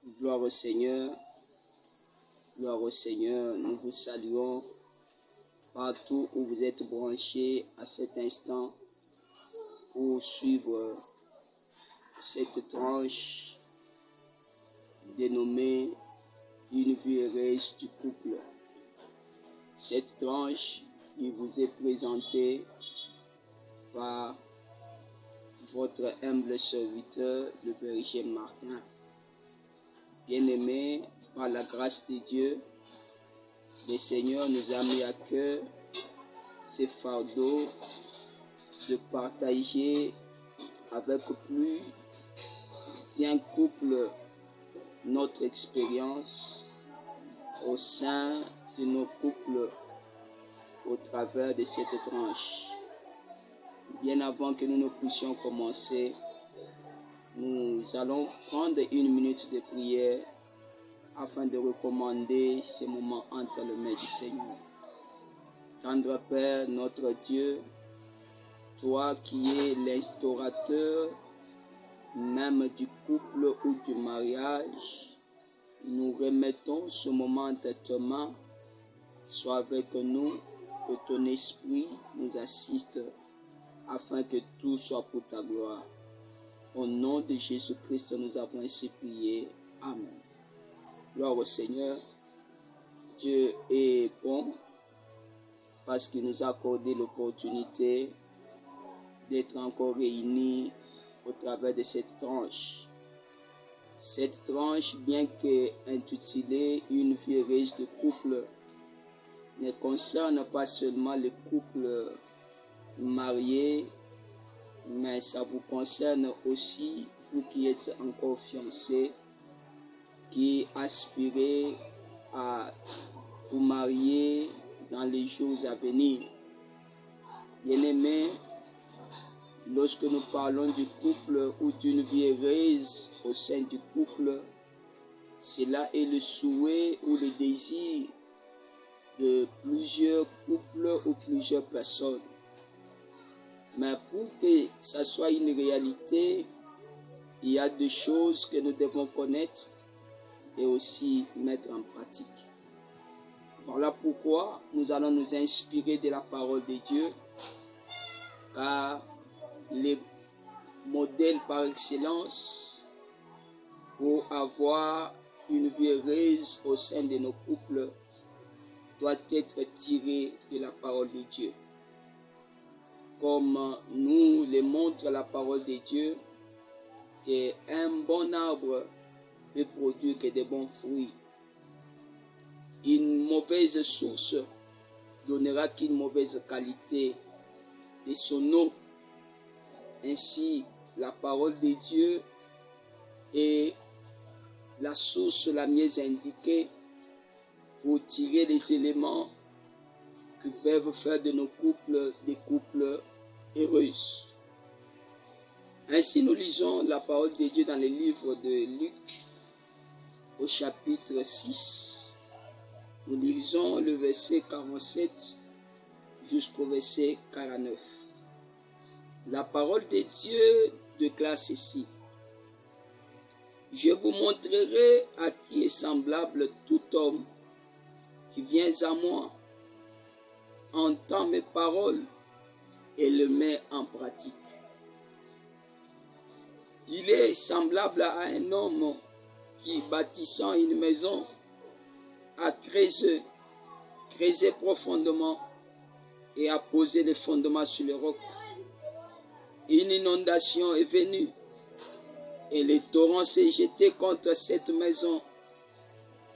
Gloire au Seigneur, nous vous saluons partout où vous êtes branchés à cet instant pour suivre cette tranche dénommée Une vie heureuse du couple. Cette tranche qui vous est présentée par votre humble serviteur, le berger Martin. Bien-aimés, par la grâce de Dieu, le Seigneur nous a mis à cœur ce fardeau de partager avec plus d'un couple notre expérience au sein de nos couples au travers de cette tranche. Bien avant que nous ne puissions commencer, nous allons prendre une minute de prière afin de recommander ce moment entre les mains du Seigneur. Tendre Père, notre Dieu, toi qui es l'instaurateur même du couple ou du mariage, nous remettons ce moment entre tes mains. Sois avec nous, que ton esprit nous assiste afin que tout soit pour ta gloire. Au nom de Jésus-Christ, nous avons ainsi prié. Amen. Gloire au Seigneur. Dieu est bon parce qu'il nous a accordé l'opportunité d'être encore réunis au travers de cette tranche. Cette tranche, bien qu'intitulée Une vie heureuse de couple, ne concerne pas seulement les couples mariés, mais ça vous concerne aussi, vous qui êtes encore fiancés, qui aspirez à vous marier dans les jours à venir. Bien-aimés, lorsque nous parlons du couple ou d'une vie heureuse au sein du couple, cela est le souhait ou le désir de plusieurs couples ou plusieurs personnes. Mais pour que ça soit une réalité, il y a des choses que nous devons connaître et aussi mettre en pratique. Voilà pourquoi nous allons nous inspirer de la parole de Dieu, car les modèles par excellence pour avoir une vie heureuse au sein de nos couples doit être tiré de la parole de Dieu. Comme nous le montre la parole de Dieu, qu'un bon arbre peut produire que de bons fruits. Une mauvaise source donnera qu'une mauvaise qualité de son eau. Ainsi, la parole de Dieu est la source la mieux indiquée pour tirer les éléments qui peuvent faire de nos couples des couples heureux. Ainsi, nous lisons la parole de Dieu dans le livre de Luc, au chapitre 6. Nous lisons le verset 47 jusqu'au verset 49. La parole de Dieu déclare ceci. Je vous montrerai à qui est semblable tout homme qui vient à moi, entend mes paroles et le met en pratique. Il est semblable à un homme qui, bâtissant une maison, a creusé profondément et a posé les fondements sur le roc. Une inondation est venue et les torrents s'est jeté contre cette maison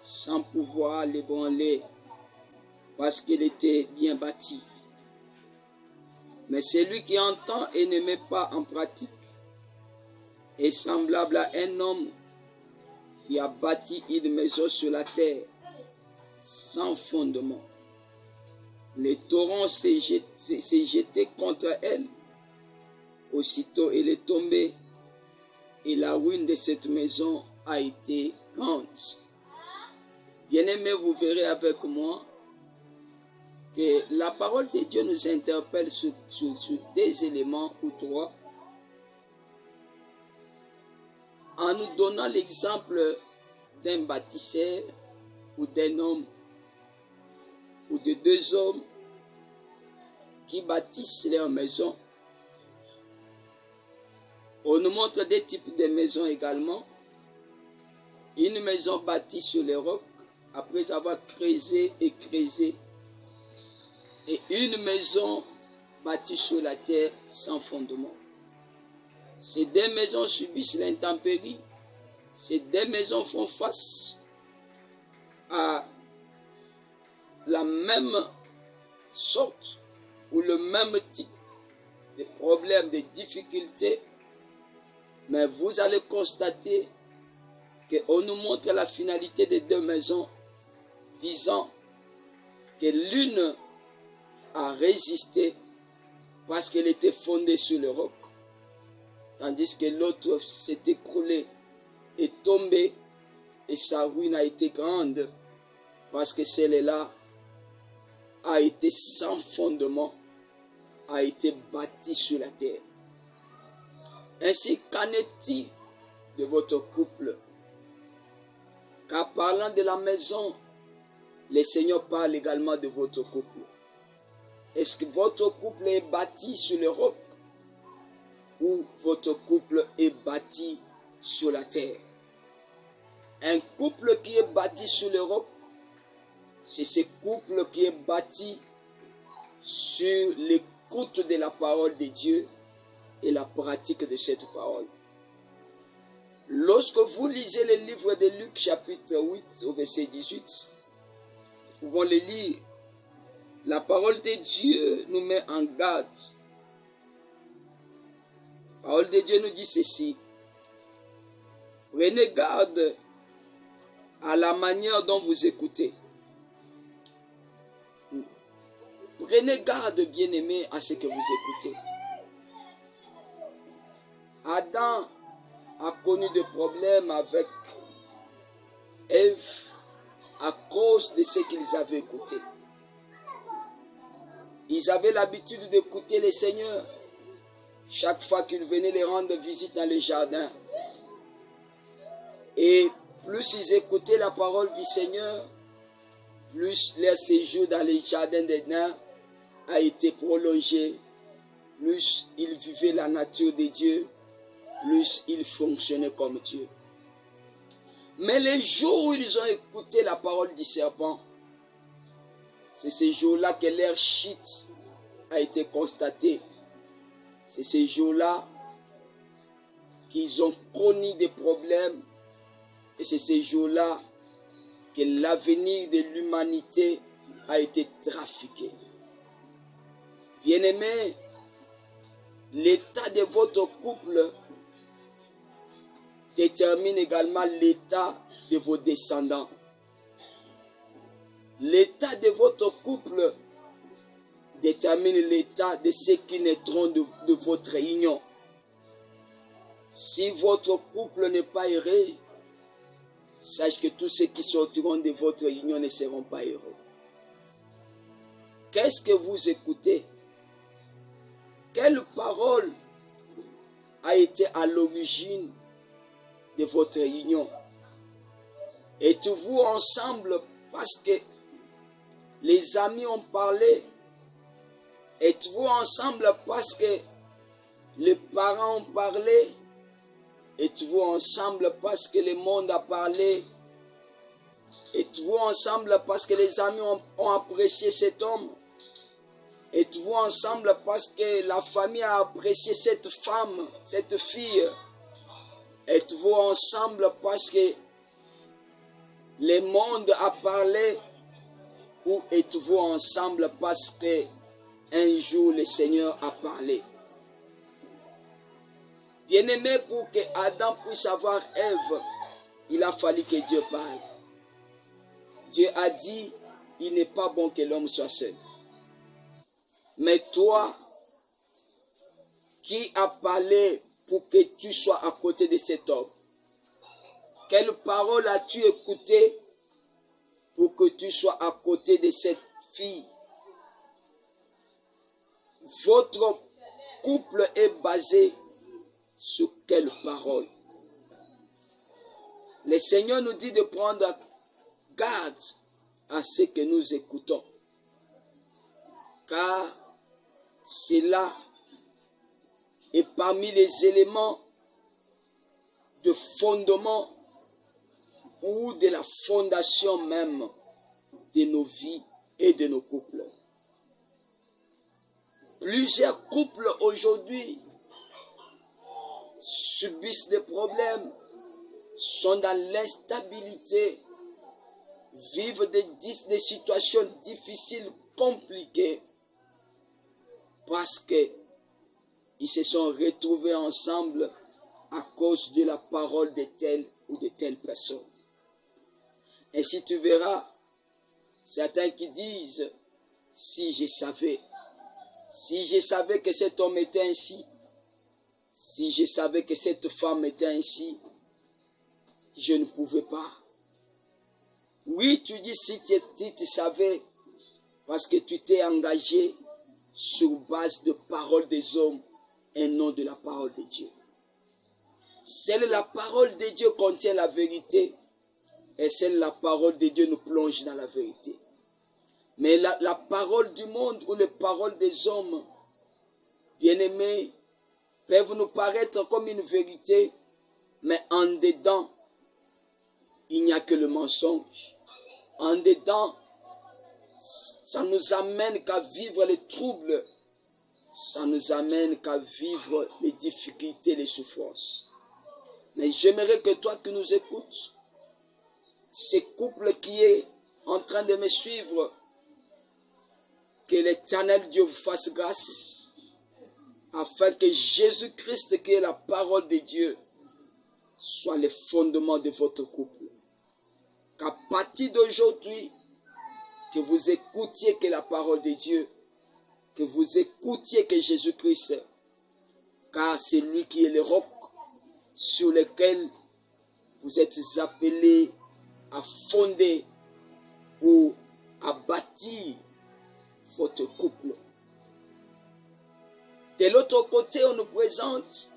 sans pouvoir l'ébranler parce qu'elle était bien bâtie. Mais celui qui entend et ne met pas en pratique est semblable à un homme qui a bâti une maison sur la terre sans fondement. Les torrents s'est jeté contre elle. Aussitôt elle est tombée et la ruine de cette maison a été grande. Bien-aimés, vous verrez avec moi que la parole de Dieu nous interpelle sur des éléments ou trois en nous donnant l'exemple d'un bâtisseur ou d'un homme ou de deux hommes qui bâtissent leur maison. On nous montre des types de maisons également. Une maison bâtie sur les rocs, après avoir creusé et creusé. Et une maison bâtie sur la terre sans fondement. Ces deux maisons subissent l'intempérie. Ces deux maisons font face à la même sorte ou le même type de problèmes, de difficultés. Mais vous allez constater qu'on nous montre la finalité des deux maisons, disant que l'une a résisté parce qu'elle était fondée sur le roc, tandis que l'autre s'est écroulée et tombée, et sa ruine a été grande parce que celle-là a été sans fondement, a été bâtie sur la terre. Ainsi, qu'en est-il de votre couple? Car parlant de la maison, le Seigneur parle également de votre couple. Est-ce que votre couple est bâti sur le roc ou votre couple est bâti sur la terre? Un couple qui est bâti sur le roc, c'est ce couple qui est bâti sur l'écoute de la parole de Dieu et la pratique de cette parole. Lorsque vous lisez le livre de Luc chapitre 8 au verset 18, nous pouvons le lire. La parole de Dieu nous met en garde. La parole de Dieu nous dit ceci. Prenez garde à la manière dont vous écoutez. Prenez garde, bien-aimés, à ce que vous écoutez. Adam a connu des problèmes avec Ève à cause de ce qu'ils avaient écouté. Ils avaient l'habitude d'écouter les seigneurs chaque fois qu'ils venaient les rendre visite dans le jardin. Et plus ils écoutaient la parole du Seigneur, plus leur séjour dans les jardins d'Éden a été prolongé, plus ils vivaient la nature de Dieu, plus ils fonctionnaient comme Dieu. Mais les jours où ils ont écouté la parole du serpent, c'est ces jours-là que leur chute a été constatée. C'est ces jours-là qu'ils ont connu des problèmes. Et c'est ces jours-là que l'avenir de l'humanité a été trafiqué. Bien-aimés, l'état de votre couple détermine également l'état de vos descendants. L'état de votre couple détermine l'état de ceux qui naîtront de votre union. Si votre couple n'est pas heureux, sachez que tous ceux qui sortiront de votre union ne seront pas heureux. Qu'est-ce que vous écoutez? Quelle parole a été à l'origine de votre union? Êtes-vous ensemble parce que les amis ont parlé? Êtes-vous ensemble parce que les parents ont parlé? Êtes-vous ensemble parce que le monde a parlé? Êtes-vous ensemble parce que les amis ont apprécié cet homme? Êtes-vous ensemble parce que la famille a apprécié cette femme, cette fille? Êtes-vous ensemble parce que le monde a parlé? Ou êtes-vous ensemble parce que un jour le Seigneur a parlé? Bien-aimé, pour que Adam puisse avoir Ève, il a fallu que Dieu parle. Dieu a dit, il n'est pas bon que l'homme soit seul. Mais toi, qui as parlé pour que tu sois à côté de cet homme? Quelle parole as-tu écoutée pour que tu sois à côté de cette fille? Votre couple est basé sur quelle parole? Le Seigneur nous dit de prendre garde à ce que nous écoutons. Car cela est parmi les éléments de fondement ou de la fondation même de nos vies et de nos couples. Plusieurs couples aujourd'hui subissent des problèmes, sont dans l'instabilité, vivent des situations difficiles, compliquées, parce qu'ils se sont retrouvés ensemble à cause de la parole de telle ou de telle personne. Et si tu verras, certains qui disent, si je savais que cet homme était ainsi, si je savais que cette femme était ainsi, je ne pouvais pas. Oui, tu dis si tu savais, parce que tu t'es engagé sur base de paroles des hommes et non de la parole de Dieu. Seule la parole de Dieu contient la vérité et seule la parole de Dieu nous plonge dans la vérité. Mais la parole du monde ou les paroles des hommes, bien-aimés, peuvent nous paraître comme une vérité, mais en dedans, il n'y a que le mensonge. En dedans, ça nous amène qu'à vivre les troubles, ça nous amène qu'à vivre les difficultés, les souffrances. Mais j'aimerais que toi qui nous écoutes, ce couple qui est en train de me suivre, que l'Éternel Dieu vous fasse grâce, afin que Jésus-Christ, qui est la parole de Dieu, soit le fondement de votre couple. Qu'à partir d'aujourd'hui, que vous écoutiez que la parole de Dieu, que vous écoutiez que Jésus-Christ, car c'est lui qui est le roc sur lequel vous êtes appelés à fonder ou à bâtir votre couple. De l'autre côté, on nous présente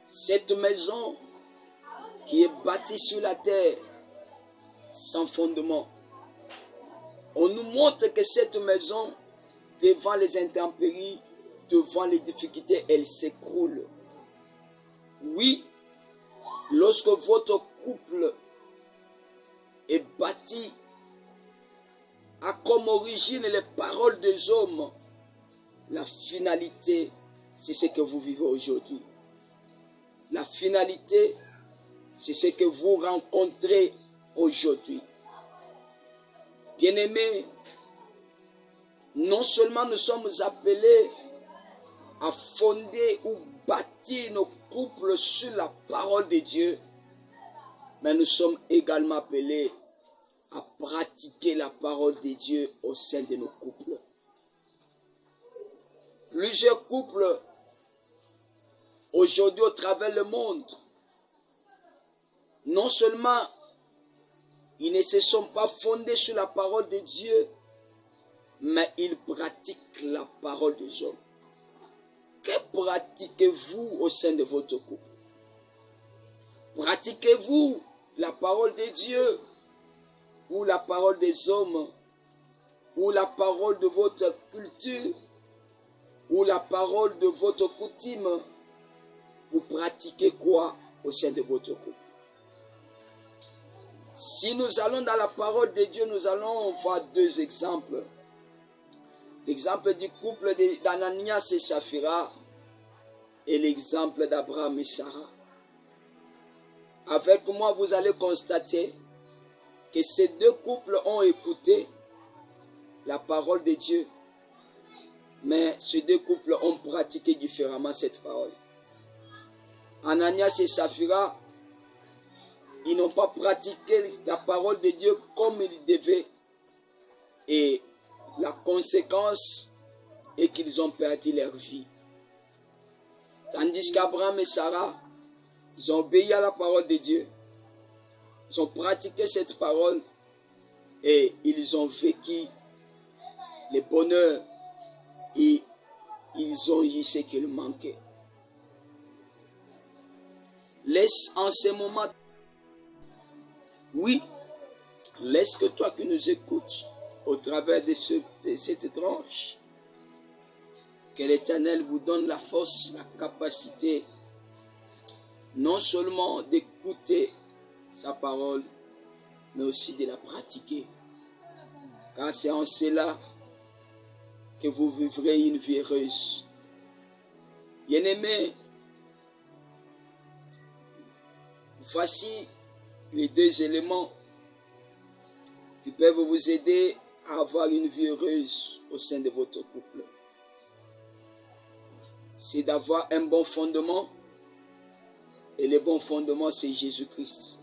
cette maison qui est bâtie sur la terre, sans fondement. On nous montre que cette maison, devant les intempéries, devant les difficultés, elle s'écroule. Oui, lorsque votre couple est bâti, a comme origine les paroles des hommes, la finalité, c'est ce que vous vivez aujourd'hui. La finalité, c'est ce que vous rencontrez aujourd'hui. Bien-aimés, non seulement nous sommes appelés à fonder ou bâtir nos couples sur la parole de Dieu, mais nous sommes également appelés à pratiquer la parole de Dieu au sein de nos couples. Plusieurs couples, aujourd'hui au travers le monde, non seulement ils ne se sont pas fondés sur la parole de Dieu, mais ils pratiquent la parole des hommes. Que pratiquez-vous au sein de votre couple? Pratiquez-vous la parole de Dieu ou la parole des hommes ou la parole de votre culture ou la parole de votre coutume? Vous pratiquez quoi au sein de votre couple? Si nous allons dans la parole de Dieu, nous allons voir deux exemples. L'exemple du couple d'Ananias et Saphira et l'exemple d'Abraham et Sarah. Avec moi, vous allez constater que ces deux couples ont écouté la parole de Dieu, mais ces deux couples ont pratiqué différemment cette parole. Ananias et Saphira, ils n'ont pas pratiqué la parole de Dieu comme ils devaient. Et la conséquence est qu'ils ont perdu leur vie. Tandis qu'Abraham et Sarah, ils ont obéi à la parole de Dieu. Ils ont pratiqué cette parole et ils ont vécu le bonheur et ils ont eu ce qu'il manquait. Laisse en ce moment Oui, laisse que toi qui nous écoutes au travers de cette tranche, que l'Éternel vous donne la force, la capacité, non seulement d'écouter sa parole, mais aussi de la pratiquer. Car c'est en cela que vous vivrez une vie heureuse. Bien-aimés, voici les deux éléments qui peuvent vous aider à avoir une vie heureuse au sein de votre couple. C'est d'avoir un bon fondement, et le bon fondement, c'est Jésus-Christ.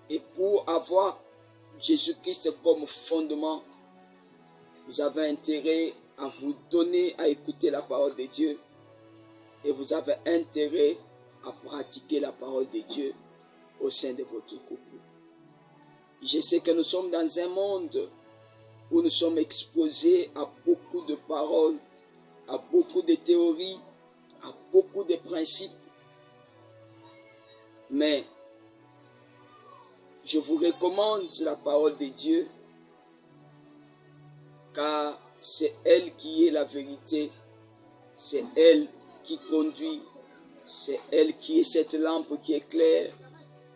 Et pour avoir Jésus-Christ comme fondement, vous avez intérêt à vous donner à écouter la parole de Dieu, et vous avez intérêt à pratiquer la parole de Dieu au sein de votre couple. Je sais que nous sommes dans un monde où nous sommes exposés à beaucoup de paroles, à beaucoup de théories, à beaucoup de principes. Mais je vous recommande la parole de Dieu, car c'est elle qui est la vérité, c'est elle qui conduit, c'est elle qui est cette lampe qui éclaire,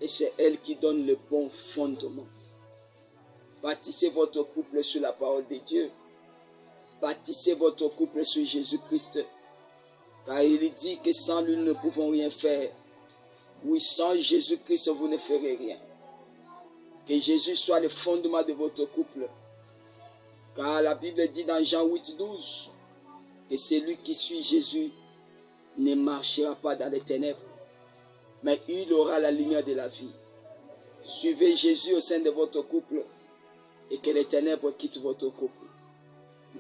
et c'est elle qui donne le bon fondement. Bâtissez votre couple sur la parole de Dieu. Bâtissez votre couple sur Jésus-Christ. Car il dit que sans lui, nous ne pouvons rien faire. Oui, sans Jésus-Christ, vous ne ferez rien. Que Jésus soit le fondement de votre couple. Car la Bible dit dans Jean 8:12 que celui qui suit Jésus ne marchera pas dans les ténèbres, mais il aura la lumière de la vie. Suivez Jésus au sein de votre couple et que les ténèbres quittent votre couple.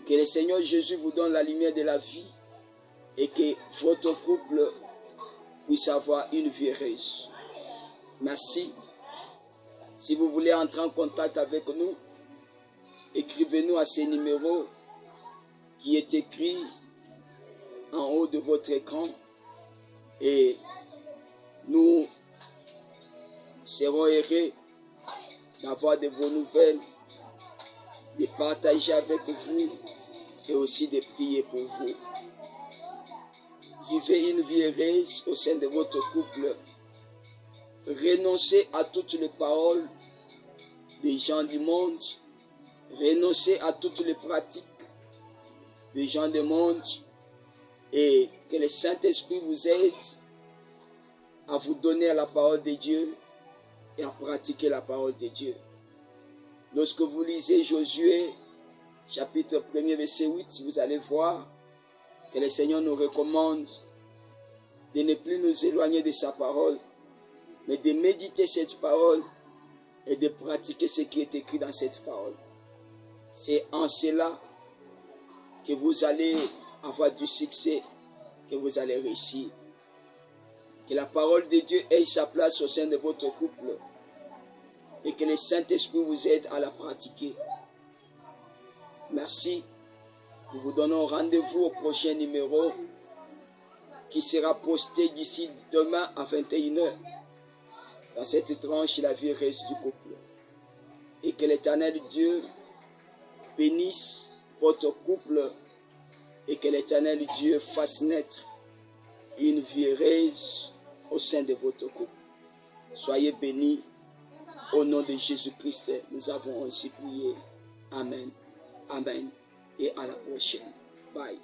Que le Seigneur Jésus vous donne la lumière de la vie et que votre couple puisse avoir une vie heureuse. Merci. Si vous voulez entrer en contact avec nous, écrivez-nous à ce numéro qui est écrit en haut de votre écran et nous serons heureux d'avoir de vos nouvelles, de partager avec vous et aussi de prier pour vous. Vivez une vie heureuse au sein de votre couple. Renoncez à toutes les paroles des gens du monde. Renoncez à toutes les pratiques des gens du monde et que le Saint-Esprit vous aide à vous donner à la parole de Dieu et à pratiquer la parole de Dieu. Lorsque vous lisez Josué, chapitre 1er, verset 8, vous allez voir que le Seigneur nous recommande de ne plus nous éloigner de sa parole, mais de méditer cette parole et de pratiquer ce qui est écrit dans cette parole. C'est en cela que vous allez avoir du succès, que vous allez réussir. Que la parole de Dieu ait sa place au sein de votre couple et que le Saint-Esprit vous aide à la pratiquer. Merci. Nous vous donnons rendez-vous au prochain numéro qui sera posté d'ici demain à 21h dans cette tranche la vie heureuse du couple. Et que l'Éternel Dieu bénisse votre couple et que l'Éternel Dieu fasse naître une vie heureuse au sein de votre couple. Soyez bénis. Au nom de Jésus-Christ, nous avons ainsi prié. Amen. Amen. Et à la prochaine. Bye.